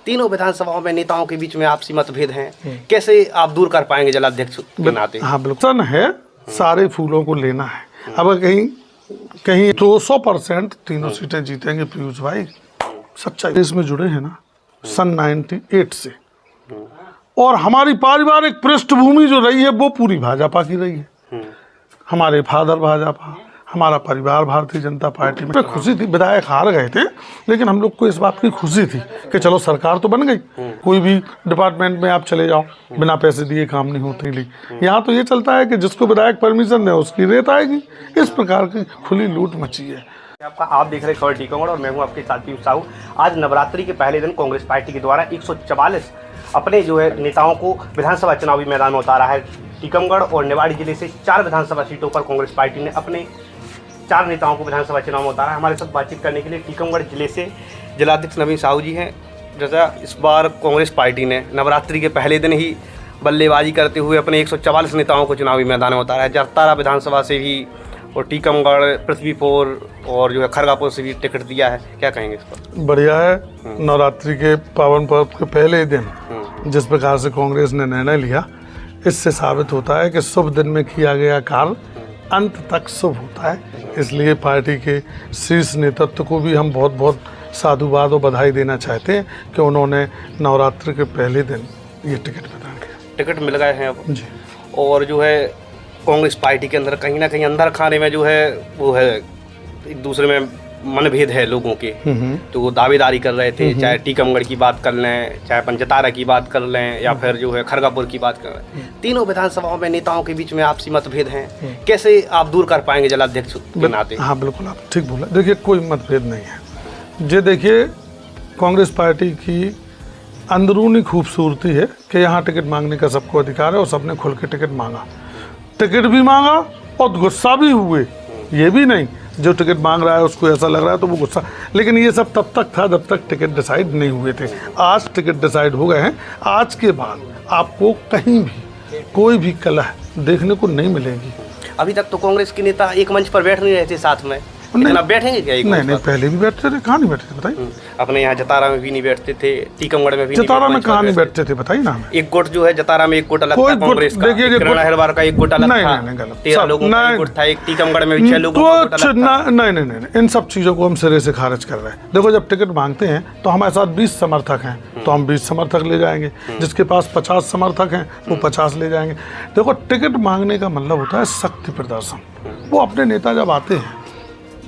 तीनों विधानसभाओं में नेताओं के बीच में आपसी मतभेद हैं, कैसे आप दूर कर पाएंगे जलाध्यक्ष के नाते? हाँ बिल्कुल है, सारे फूलों को लेना है। अब कहीं 200% तीनों सीटें जीतेंगे पीयूष भाई, सच्चाई। इसमें जुड़े हैं ना सन 98 से, और हमारी पारिवारिक पृष्ठभूमि जो रही है वो पूरी भाजपा की रही है। हमारे फादर भाजपा, हमारा परिवार भारतीय जनता पार्टी में। खुशी थी, विधायक हार गए थे, लेकिन हम लोग को इस बात की खुशी थी कि चलो सरकार तो बन गई। कोई भी डिपार्टमेंट में आप चले जाओ, बिना पैसे दिए काम नहीं होते। यहाँ तो ये चलता है कि जिसको विधायक परमिशन दे उसकी रेत आएगी। इस प्रकार की खुली लूट मची है। आप देख रहे हैं खबर टीकमगढ़ और मैं हूँ आपके साथ पीयूष साहू। आज नवरात्रि के पहले दिन कांग्रेस पार्टी के द्वारा 144 अपने जो है नेताओं को विधानसभा चुनावी मैदान में उतारा है। टीकमगढ़ और निवाड़ी जिले से 4 विधानसभा सीटों पर कांग्रेस पार्टी ने अपने 4 नेताओं को विधानसभा चुनाव में उतारा। हमारे साथ बातचीत करने के लिए टीकमगढ़ जिले से जिलाध्यक्ष नवीन साहू जी हैं। जैसा इस बार कांग्रेस पार्टी ने नवरात्रि के पहले दिन ही बल्लेबाजी करते हुए अपने 144 नेताओं को चुनावी मैदान में उतारा है। जरतारा विधानसभा से भी और टीकमगढ़, पृथ्वीपुर और जो है खरगापुर से भी टिकट दिया है, क्या कहेंगे इस पर? बढ़िया है। नवरात्रि के पावन पर्व के पहले दिन जिस प्रकार से कांग्रेस ने निर्णय लिया, इससे साबित होता है कि शुभ दिन में किया गया कार्य अंत तक शुभ होता है। इसलिए पार्टी के शीर्ष नेतृत्व को भी हम बहुत बहुत साधुवाद और बधाई देना चाहते हैं कि उन्होंने नवरात्रि के पहले दिन ये टिकट प्रदान किया। टिकट मिल गए हैं अब जी। और जो है कांग्रेस पार्टी के अंदर कहीं ना कहीं अंदर खाने में जो है वो है एक दूसरे में मनभेद है लोगों के, तो वो दावेदारी कर रहे थे। चाहे टीकमगढ़ की बात कर लें, चाहे पंचतारा की बात कर लें, या फिर जो है खरगापुर की बात कर लें, तीनों विधानसभाओं में नेताओं के बीच में आपसी मतभेद हैं, कैसे आप दूर कर पाएंगे जलाध्यक्ष के नाते? हाँ बिल्कुल, आप ठीक बोला। देखिए कोई मतभेद नहीं है। ये देखिए कांग्रेस पार्टी की अंदरूनी खूबसूरती है कि यहाँ टिकट मांगने का सबको अधिकार है और सबने खुल के टिकट मांगा। टिकट भी मांगा और गुस्सा भी हुए। ये भी नहीं जो टिकट मांग रहा है उसको ऐसा लग रहा है तो वो गुस्सा, लेकिन ये सब तब तक था जब तक टिकट डिसाइड नहीं हुए थे। आज टिकट डिसाइड हो गए हैं। आज के बाद आपको कहीं भी कोई भी कलह देखने को नहीं मिलेगी। अभी तक तो कांग्रेस के नेता एक मंच पर बैठ नहीं रहे थे साथ में, इतना बैठेंगे क्या? नहीं, पहले भी बैठते थे। कहाँ नहीं बैठते थे बताइए? अपने यहाँ जतारा में भी नहीं बैठते थे, टीकमगढ़ में भी जतारा में कहाँ नहीं बैठते थे बताइए ना? एक गुट जो है जतारा में एक गुट अलग था कांग्रेस का, किरण का एक गुट अलग था। नहीं गलत। 13 लोगों का एक गुट था, एक टीकमगढ़ में 6 लोगों का गुट अलग था। नहीं, इन सब चीजों को हम सिरे से खारिज कर रहे हैं। देखो जब टिकट मांगते हैं तो हमारे साथ 20 समर्थक हैं तो हम 20 समर्थक ले जाएंगे। जिसके पास 50 समर्थक हैं वो 50 ले जाएंगे। देखो टिकट मांगने का मतलब होता है शक्ति प्रदर्शन। वो अपने नेता जब आते हैं,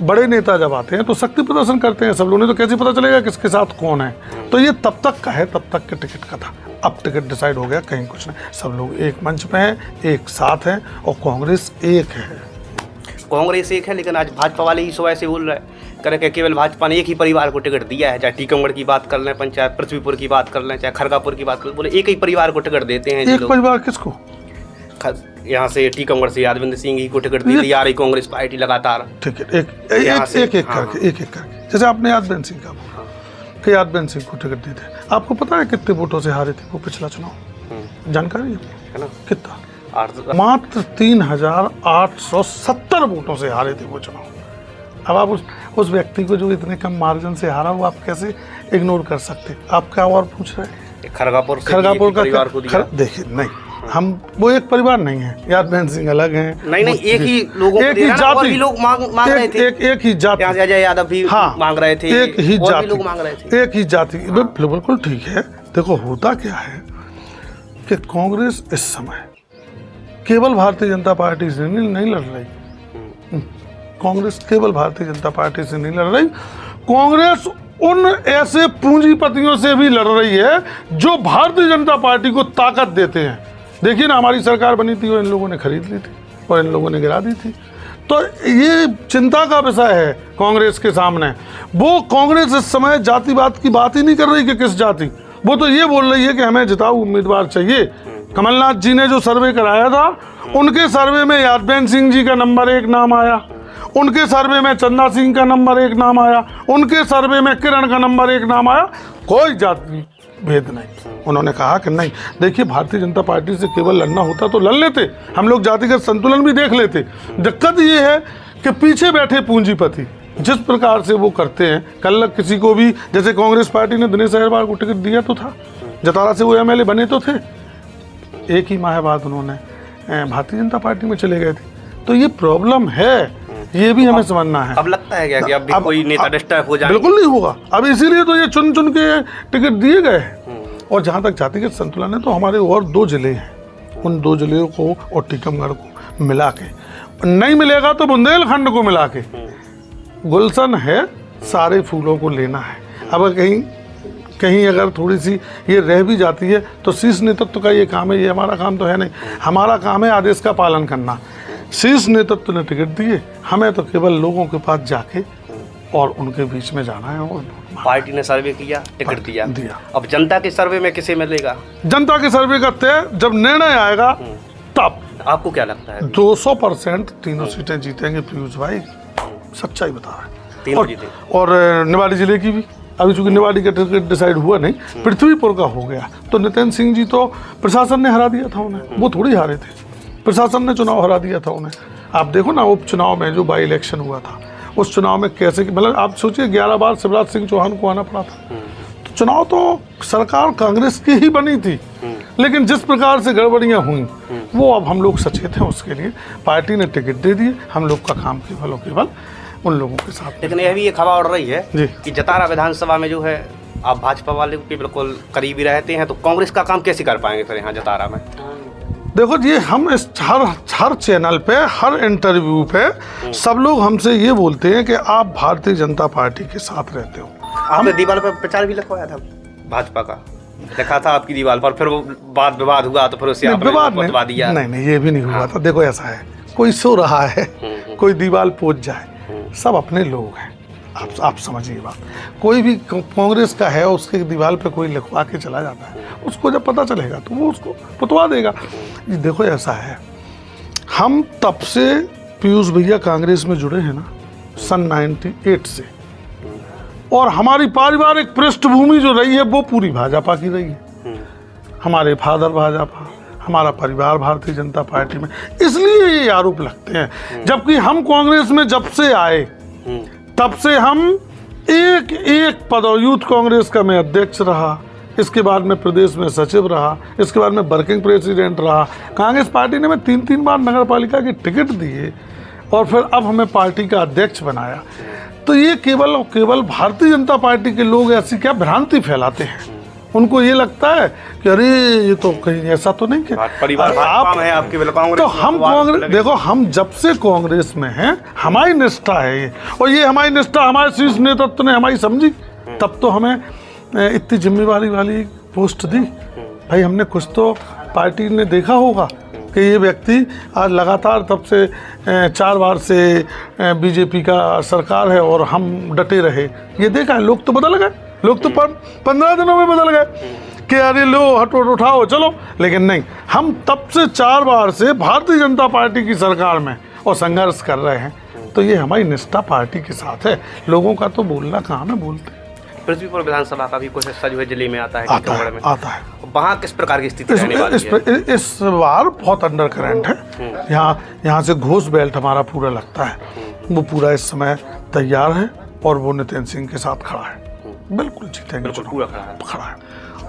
बड़े नेता जब आते हैं तो शक्ति प्रदर्शन करते हैं सब लोग, ने तो कैसे पता चलेगा किसके साथ कौन है? तो ये तब तक का है, तब तक के टिकट का था। अब टिकट डिसाइड हो गया, कहीं कुछ नहीं, सब लोग एक मंच पे हैं, एक साथ हैं और कांग्रेस एक है। कांग्रेस एक है, लेकिन आज भाजपा वाले ही सुबह से बोल रहे हैं करके केवल भाजपा ने एक ही परिवार को टिकट दिया है। चाहे टीकमगढ़ की बात कर लें, पंचायत पृथ्वीपुर की बात कर लें, चाहे खरगापुर की बात कर लें, बोले एक ही परिवार को टिकट देते हैं। एक परिवार किसको? यहाँ से टीकमगढ़ से यादविंद्र सिंह ही को टिकट दी आ रही कांग्रेस पार्टी लगातार। ठीक है, एक करके जैसे आपने यादविंद्र सिंह का बोला कि यादविंद्र सिंह को टिकट दी थे। आपको पता है कितने वोटों से हारे थे वो पिछला चुनाव? जानकारी है ना? कितना? मात्र 3870 वोटों से हारे थे वो चुनाव। अब आप उस व्यक्ति को जो इतने कम मार्जिन से हारा वो आप कैसे इग्नोर कर सकते? आप क्या और पूछ रहे हैं? खरगापुर का देखिए, नहीं हम वो एक परिवार नहीं है। यादविंद्र सिंह अलग हैं। नहीं, एक ही लोगों एक ही जाति, और भी लोग मांग रहे थे। एक ही जाति, अजय यादव भी मांग रहे थे। एक ही जाति, लोग मांग रहे थे। एक ही जाति, बिल्कुल ठीक है। देखो होता क्या है कि कांग्रेस इस समय केवल भारतीय जनता पार्टी से नहीं लड़ रही। कांग्रेस केवल भारतीय जनता पार्टी से नहीं लड़ रही। कांग्रेस उन ऐसे पूंजीपतियों से भी लड़ रही है जो भारतीय जनता पार्टी को ताकत देते हैं। देखिए ना, हमारी सरकार बनी थी और इन लोगों ने खरीद ली थी और इन लोगों ने गिरा दी थी। तो ये चिंता का विषय है कांग्रेस के सामने। वो कांग्रेस इस समय जातिवाद की बात ही नहीं कर रही कि किस जाति, वो तो ये बोल रही है कि हमें जिताऊ उम्मीदवार चाहिए। कमलनाथ जी ने जो सर्वे कराया था उनके सर्वे में यादविंद्र सिंह जी का नंबर 1 नाम आया, उनके सर्वे में चंदा सिंह का नंबर 1 नाम आया, उनके सर्वे में किरण का नंबर 1 नाम आया। कोई जाति भेद नहीं। उन्होंने कहा कि नहीं, देखिए भारतीय जनता पार्टी से केवल लड़ना होता तो लड़ लेते, हम लोग जातिगत संतुलन भी देख लेते। दिक्कत ये है कि पीछे बैठे पूंजीपति जिस प्रकार से वो करते हैं, कल किसी को भी, जैसे कांग्रेस पार्टी ने दिनेश अग्रवाल को टिकट दिया तो था, जतारा से वो एमएलए बने तो थे, एक ही माह बाद उन्होंने भारतीय जनता पार्टी में चले गए थे। तो ये प्रॉब्लम है, ये भी हमें समझना है। अब लगता है क्या कि अब भी कोई नेता डिस्टर्ब हो जाए? बिल्कुल नहीं होगा। अब इसीलिए तो ये चुन चुन के टिकट दिए गए हैं। और जहाँ तक जातिगत संतुलन है तो हमारे और 2 जिले हैं, उन 2 जिलों को और टीकमगढ़ को मिला के, नहीं मिलेगा तो बुंदेलखंड को मिला के गुलशन है, सारे फूलों को लेना है। अब कहीं अगर थोड़ी सी ये रह भी जाती है तो शीर्ष नेतृत्व का ये काम है, ये हमारा काम तो है नहीं। हमारा काम है आदेश का पालन करना। शीर्ष नेतृत्व ने टिकट दिए, हमें तो केवल लोगों के पास जाके और उनके बीच में जाना है। और पार्टी ने सर्वे किया, टिकट दिया। अब जनता के सर्वे में किसे मिलेगा? जनता के सर्वे का तय जब निर्णय आएगा तब। आपको क्या लगता है? 200% तीनों सीटें जीतेंगे पीयूष भाई, सच्चाई बता रहे हैं। तीनों जीते। और निवाड़ी जिले की भी, अभी चूंकि निवाड़ी का टिकट डिसाइड हुआ नहीं, पृथ्वीपुर का हो गया। तो नितिन सिंह जी तो प्रशासन ने हरा दिया था उन्हें, वो थोड़ी हारे थे, प्रशासन ने चुनाव हरा दिया था उन्हें। आप देखो ना उपचुनाव में जो बाई इलेक्शन हुआ था, उस चुनाव में कैसे, मतलब आप सोचिए 11 बार शिवराज सिंह चौहान को आना पड़ा था। तो चुनाव तो सरकार कांग्रेस की ही बनी थी, लेकिन जिस प्रकार से गड़बड़ियां हुई वो अब हम लोग सचेत हैं उसके लिए। पार्टी ने टिकट दे दिए, हम लोग का काम केवल और केवल उन लोगों के साथ। लेकिन यह भी एक खबर उड़ रही है जी कि जतारा विधानसभा में जो है आप भाजपा वाले के बिल्कुल करीबी रहते हैं, तो कांग्रेस का काम कैसे कर पाएंगे फिर यहाँ जतारा में? देखो ये हम इस हर चैनल पे, हर इंटरव्यू पे सब लोग हमसे ये बोलते हैं कि आप भारतीय जनता पार्टी के साथ रहते हो। आपने दीवार पर प्रचार भी लिखवाया था भाजपा का, लिखा था आपकी दीवार पर, फिर वो बात विवाद हुआ तो फिर उसे आपने बतवा दिया। नहीं, ये भी नहीं हुआ था। देखो ऐसा है, कोई सो रहा है, कोई दीवार पोत जाए, सब अपने लोग हैं। आप समझिए बात। कोई भी कांग्रेस का है, उसके दीवार पे कोई लिखवा के चला जाता है, उसको जब पता चलेगा तो वो उसको पुतवा देगा। ये देखो ऐसा है, हम तब से पीयूष भैया कांग्रेस में जुड़े हैं ना, सन 98 से, और हमारी पारिवारिक पृष्ठभूमि जो रही है वो पूरी भाजपा की रही है। हमारे फादर भाजपा, हमारा परिवार भारतीय जनता पार्टी में, इसलिए ये आरोप लगते हैं। जबकि हम कांग्रेस में जब से आए तब से हम एक पद, यूथ कांग्रेस का मैं अध्यक्ष रहा, इसके बाद में प्रदेश में सचिव रहा, इसके बाद में वर्किंग प्रेसिडेंट रहा। कांग्रेस पार्टी ने मैं 3 बार नगर पालिका के टिकट दिए और फिर अब हमें पार्टी का अध्यक्ष बनाया। तो ये केवल और केवल भारतीय जनता पार्टी के लोग ऐसी क्या भ्रांति फैलाते हैं, उनको ये लगता है कि अरे ये तो कहीं ऐसा तो नहीं कि परिवार आप है आपके कांग्रेस। तो हम कांग्रेस, देखो हम जब से कांग्रेस में हैं, हमारी निष्ठा है ये, और ये हमारी निष्ठा हमारे शीर्ष नेतृत्व ने हमारी समझी, तब तो हमें इतनी जिम्मेवारी वाली पोस्ट दी। भाई हमने कुछ तो, पार्टी ने देखा होगा कि ये व्यक्ति आज लगातार तब से 4 बार से बीजेपी का सरकार है और हम डटे रहे, ये देखा है। लोग तो बदल गए, लोग तो 15 दिनों में बदल गए कि अरे लो हटो उठाओ चलो, लेकिन नहीं, हम तब से 4 बार से भारतीय जनता पार्टी की सरकार में और संघर्ष कर रहे हैं। तो ये हमारी निष्ठा पार्टी के साथ है। लोगों का तो बोलना कहाँ में बोलते हैं। पृथ्वीपुर विधानसभा का भी कुछ हिस्सा जो है जिले में आता है, आता है। वहाँ किस प्रकार की स्थिति रहने वाली है? इस बार बहुत अंडर करंट है। यहाँ से घोष बेल्ट हमारा पूरा लगता है, वो पूरा इस समय तैयार है और वो नितिन सिंह के साथ खड़ा है। बिल्कुल जीतेंगे, बिल्कुल पूरा खड़ा है।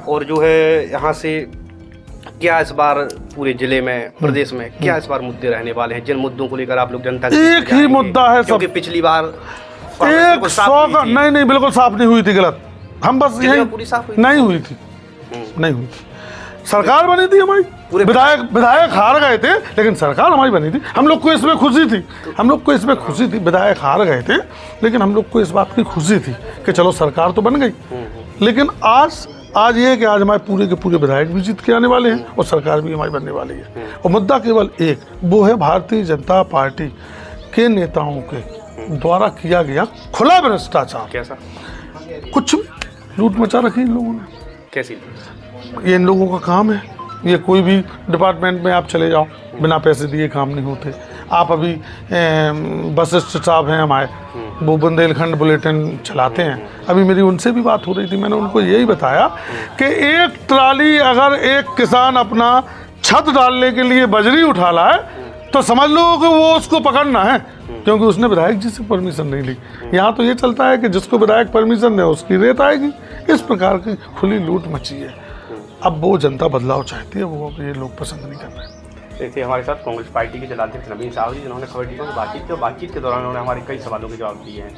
और जो है यहाँ से क्या इस बार पूरे जिले में, प्रदेश में क्या इस बार मुद्दे रहने वाले हैं, जिन मुद्दों को लेकर आप लोग जनता एक ही मुद्दा है, क्योंकि पिछली बार 100 का नहीं बिल्कुल साफ नहीं हुई थी, गलत। हम बस यही नहीं हुई थी। सरकार बनी थी हमारी, विधायक हार गए थे, लेकिन सरकार हमारी बनी थी। हम लोग को इसमें खुशी थी, विधायक हार गए थे, लेकिन हम लोग को इस बात की खुशी थी कि चलो सरकार तो बन गई। लेकिन आज ये है कि आज हमारे पूरे के पूरे विधायक भी जीत के आने वाले हैं और सरकार भी हमारी बनने वाली है। और मुद्दा केवल एक, वो है भारतीय जनता पार्टी के नेताओं के द्वारा किया गया खुला भ्रष्टाचार। कैसा? कुछ भी लूट मचा रखी इन लोगों ने। कैसी? ये इन लोगों का काम है। ये कोई भी डिपार्टमेंट में आप चले जाओ, बिना पैसे दिए काम नहीं होते। आप अभी वशिष्ठ साहब हैं हमारे, वो बुंदेलखंड बुलेटिन चलाते हैं। अभी मेरी उनसे भी बात हो रही थी, मैंने उनको यही बताया कि एक ट्राली अगर एक किसान अपना छत डालने के लिए बजरी उठा लाए तो समझ लो कि वो उसको पकड़ना है। क्योंकि उसने विधायक जी से परमिशन नहीं ली। यहाँ तो ये चलता है कि जिसको विधायक परमिशन दे उसकी रेत आएगी। इस प्रकार की खुली लूट मची है। अब वो जनता बदलाव चाहती है, वो ये लोग पसंद नहीं कर रहे। थे हमारे साथ कांग्रेस पार्टी के जिलाध्यक्ष नवीन साहब जी, जिन्होंने खबर टीकों से बातचीत की और बातचीत के दौरान उन्होंने हमारे कई सवालों के जवाब दिए हैं।